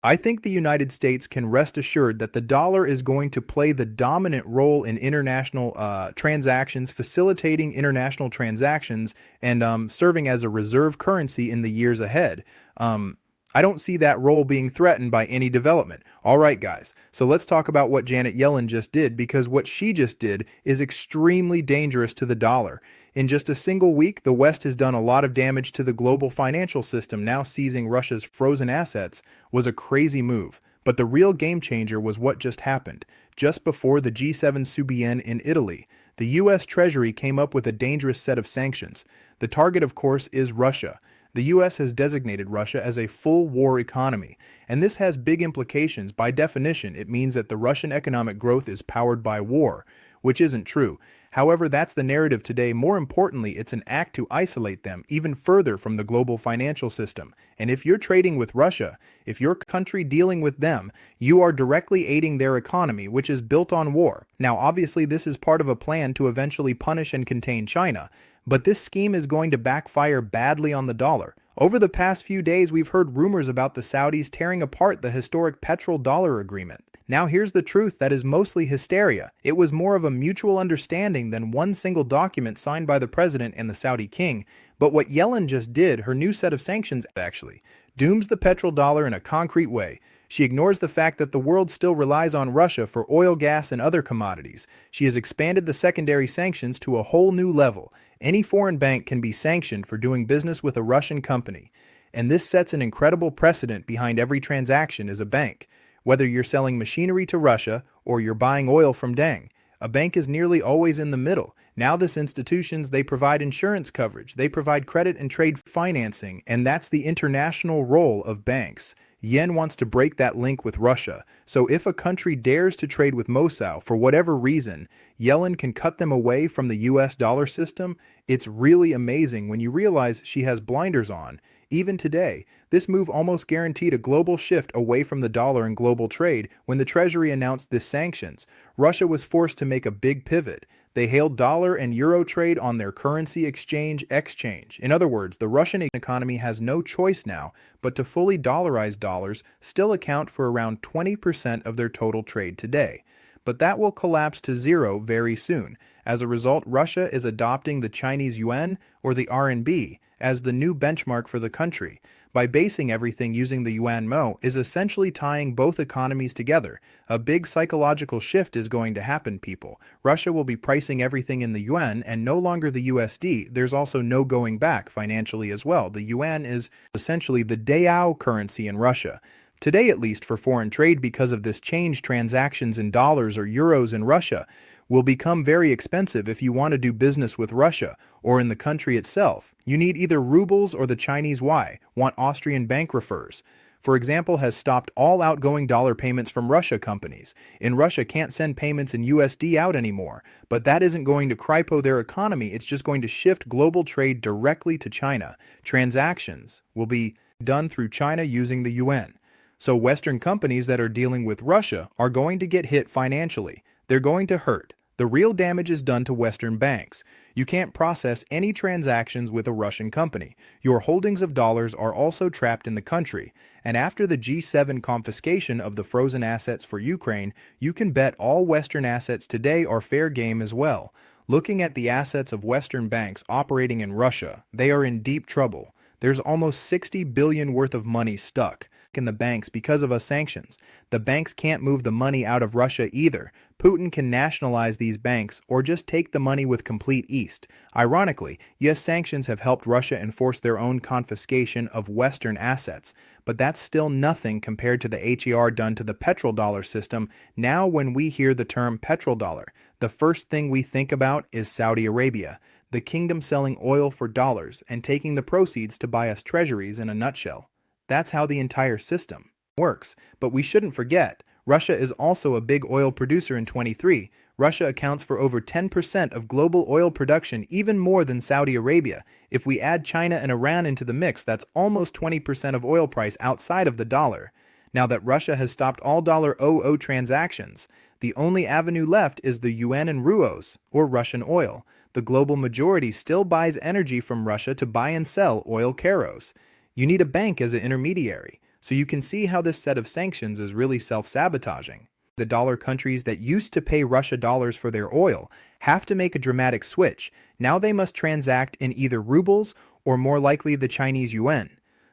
I think the United States can rest assured that the dollar is going to play the dominant role in international transactions, facilitating international transactions, and serving as a reserve currency in the years ahead. Um, I don't see that role being threatened by any development. All right, guys, so let's talk about what Janet Yellen just did, because what she just did is extremely dangerous to the dollar. In just a single week, the West has done a lot of damage to the global financial system. Now seizing Russia's frozen assets was a crazy move. But the real game changer was what just happened. Just before the G7 Subien in Italy, the US Treasury came up with a dangerous set of sanctions. The target, of course, is Russia. The US has designated Russia as a full war economy, and this has big implications. By definition, it means that the Russian economic growth is powered by war, which isn't true. However, that's the narrative today. More importantly, it's an act to isolate them even further from the global financial system. And if you're trading with Russia, if your country dealing with them, you are directly aiding their economy, which is built on war. Now, obviously, this is part of a plan to eventually punish and contain China, but this scheme is going to backfire badly on the dollar. Over the past few days, we've heard rumors about the Saudis tearing apart the historic petrodollar agreement. Now here's the truth that is mostly hysteria. It was more of a mutual understanding than one single document signed by the president and the Saudi king. But what Yellen just did, her new set of sanctions actually, dooms the petrodollar in a concrete way. She ignores the fact that the world still relies on Russia for oil, gas, and other commodities. She has expanded the secondary sanctions to a whole new level. Any foreign bank can be sanctioned for doing business with a Russian company. And this sets an incredible precedent. Behind every transaction is a bank. Whether you're selling machinery to Russia or you're buying oil from Deng, a bank is nearly always in the middle. Now this institutions, they provide insurance coverage, they provide credit and trade financing, and that's the international role of banks. Yen wants to break that link with Russia, so if a country dares to trade with Moscow for whatever reason, Yellen can cut them away from the US dollar system. It's really amazing when you realize she has blinders on. Even today, this move almost guaranteed a global shift away from the dollar and global trade. When the Treasury announced the sanctions, Russia was forced to make a big pivot. They hailed dollar and euro trade on their currency exchange. In other words, the Russian economy has no choice now but to fully dollarize. Dollars still account for around 20% of their total trade today. But that will collapse to zero very soon. As a result, Russia is adopting the Chinese Yuan, or the RMB, as the new benchmark for the country. By basing everything using the Yuan Mo is essentially tying both economies together. A big psychological shift is going to happen, people. Russia will be pricing everything in the Yuan and no longer the USD. There's also no going back financially as well. The Yuan is essentially the Dao currency in Russia. Today, at least for foreign trade, because of this change, transactions in dollars or euros in Russia will become very expensive. If you want to do business with Russia or in the country itself, you need either rubles or the Chinese yuan. Want Austrian bank refers, for example, has stopped all outgoing dollar payments from Russia companies. In Russia can't send payments in USD out anymore, but that isn't going to cripple their economy. It's just going to shift global trade directly to China. Transactions will be done through China using the yuan. So Western companies that are dealing with Russia are going to get hit financially. They're going to hurt. The real damage is done to Western banks. You can't process any transactions with a Russian company. Your holdings of dollars are also trapped in the country. And after the G7 confiscation of the frozen assets for Ukraine, you can bet all Western assets today are fair game as well. Looking at the assets of Western banks operating in Russia, they are in deep trouble. There's almost 60 billion worth of money stuck in the banks because of us sanctions. The banks can't move the money out of Russia either. Putin can nationalize these banks or just take the money with complete ease. Ironically, yes, sanctions have helped Russia enforce their own confiscation of Western assets, but that's still nothing compared to the HER done to the petrodollar system. Now when we hear the term petrodollar, the first thing we think about is Saudi Arabia, the kingdom selling oil for dollars and taking the proceeds to buy us treasuries. In a nutshell, that's how the entire system works. But we shouldn't forget, Russia is also a big oil producer. In 23, Russia accounts for over 10% of global oil production, even more than Saudi Arabia. If we add China and Iran into the mix, that's almost 20% of oil price outside of the dollar. Now that Russia has stopped all $00 transactions, the only avenue left is the yuan and ruos, or Russian oil. The global majority still buys energy from Russia to buy and sell oil carros. You need a bank as an intermediary. So you can see how this set of sanctions is really self-sabotaging. The dollar countries that used to pay Russia dollars for their oil have to make a dramatic switch. Now they must transact in either rubles or more likely the Chinese yuan.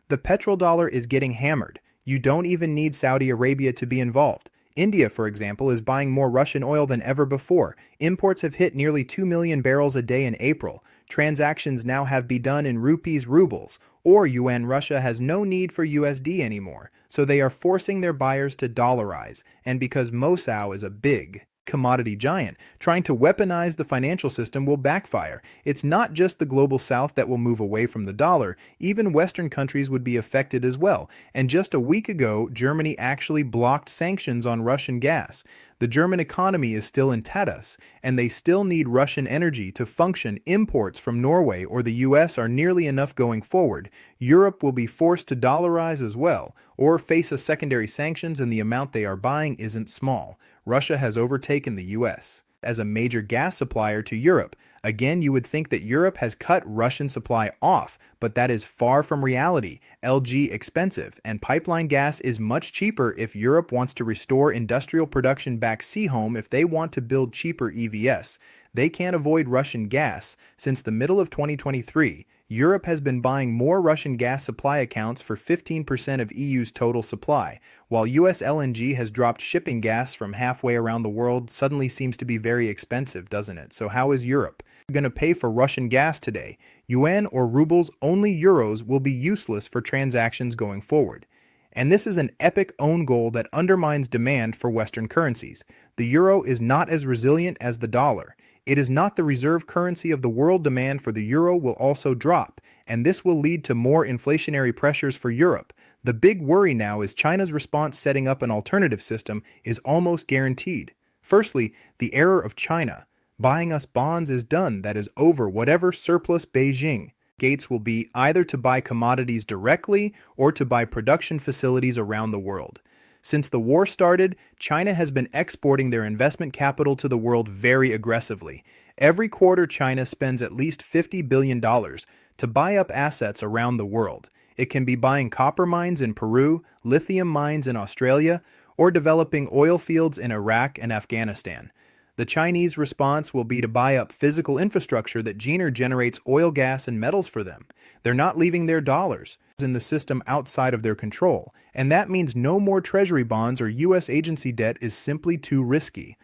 The petrodollar is getting hammered. You don't even need Saudi Arabia to be involved. India, for example, is buying more Russian oil than ever before. Imports have hit nearly 2 million barrels a day in April. Transactions now have be done in rubles, or yuan. Russia has no need for USD anymore, so they are forcing their buyers to dollarize. And because Moscow is a big commodity giant, trying to weaponize the financial system will backfire. It's not just the global south that will move away from the dollar, even Western countries would be affected as well. And just a week ago, Germany actually blocked sanctions on Russian gas. The German economy is still in tatters, and they still need Russian energy to function. Imports from Norway or the US are nearly enough going forward. Europe will be forced to dollarize as well, or face a secondary sanctions, and the amount they are buying isn't small. Russia has overtaken the US as a major gas supplier to Europe. Again, you would think that Europe has cut Russian supply off, but that is far from reality. LNG expensive, and pipeline gas is much cheaper if Europe wants to restore industrial production back home. If they want to build cheaper EVs, they can't avoid Russian gas. Since the middle of 2023, Europe has been buying more Russian gas. Supply accounts for 15% of EU's total supply, while US LNG has dropped. Shipping gas from halfway around the world suddenly seems to be very expensive, doesn't it? So how is Europe going to pay for Russian gas today? Yuan or rubles, only euros will be useless for transactions going forward. And this is an epic own goal that undermines demand for Western currencies. The euro is not as resilient as the dollar. It is not the reserve currency of the world. Demand for the euro will also drop, and this will lead to more inflationary pressures for Europe. The big worry now is China's response. Setting up an alternative system is almost guaranteed. Firstly, the error of China. Buying us bonds is done. That is over. Whatever surplus Beijing gates will be either to buy commodities directly or to buy production facilities around the world. Since the war started, China has been exporting their investment capital to the world very aggressively. Every quarter, China spends at least $50 billion to buy up assets around the world. It can be buying copper mines in Peru, lithium mines in Australia, or developing oil fields in Iraq and Afghanistan. The Chinese response will be to buy up physical infrastructure that generates oil, gas, and metals for them. They're not leaving their dollars in the system outside of their control, and that means no more treasury bonds or U.S. agency debt is simply too risky.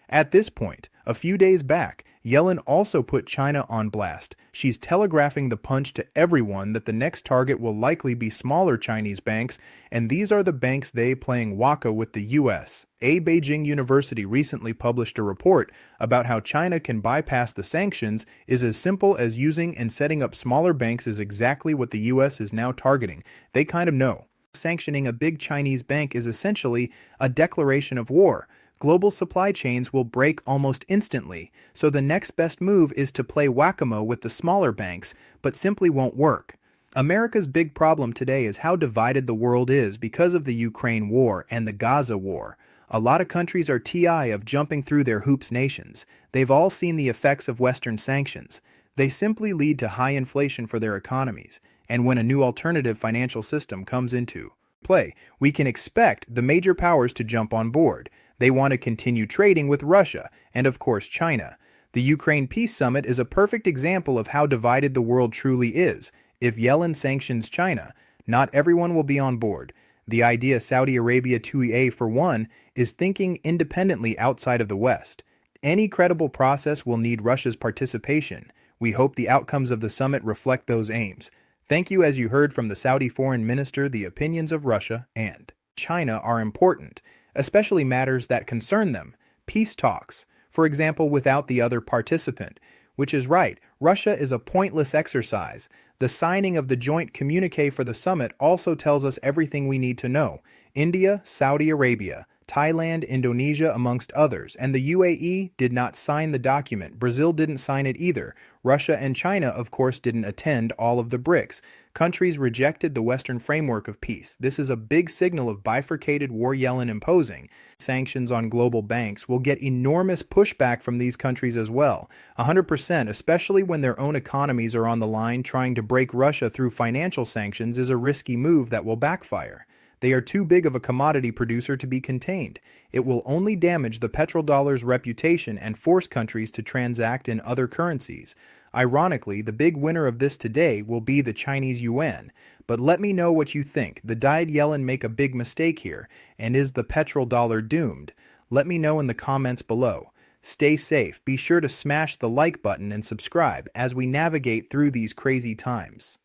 At this point, a few days back, Yellen also put China on blast. She's telegraphing the punch to everyone that the next target will likely be smaller Chinese banks, and these are the banks they playing waka with the U.S. A Beijing University recently published a report about how China can bypass the sanctions. Is as simple as using and setting up smaller banks is exactly what the U.S. is now targeting. They kind of know. Sanctioning a big Chinese bank is essentially a declaration of war. Global supply chains will break almost instantly, so the next best move is to play whack-a-mole with the smaller banks, but simply won't work. America's big problem today is how divided the world is because of the Ukraine war and the Gaza war. A lot of countries are TI of jumping through their hoops. Nations. They've all seen the effects of Western sanctions. They simply lead to high inflation for their economies, and when a new alternative financial system comes into play, we can expect the major powers to jump on board. They want to continue trading with Russia and, of course, China. The Ukraine Peace Summit is a perfect example of how divided the world truly is. If Yellen sanctions China, not everyone will be on board. The idea Saudi Arabia for one, is thinking independently outside of the West. Any credible process will need Russia's participation. We hope the outcomes of the summit reflect those aims. Thank you. As you heard from the Saudi foreign minister, the opinions of Russia and China are important, especially matters that concern them. Peace talks, for example, without the other participant, which is right. Russia is a pointless exercise. The signing of the joint communique for the summit also tells us everything we need to know. India, Saudi Arabia, Thailand, Indonesia, amongst others, and the UAE did not sign the document. Brazil didn't sign it either. Russia and China, of course, didn't attend. All of the BRICS countries rejected the Western framework of peace. This is a big signal of bifurcated war. Yellen imposing sanctions on global banks will get enormous pushback from these countries as well. 100%, especially when their own economies are on the line. Trying to break Russia through financial sanctions is a risky move that will backfire. They are too big of a commodity producer to be contained. It will only damage the petrodollar's reputation and force countries to transact in other currencies. Ironically, the big winner of this today will be the Chinese yuan. But let me know what you think. Did Yellen make a big mistake here? And is the petrodollar doomed? Let me know in the comments below. Stay safe. Be sure to smash the like button and subscribe as we navigate through these crazy times.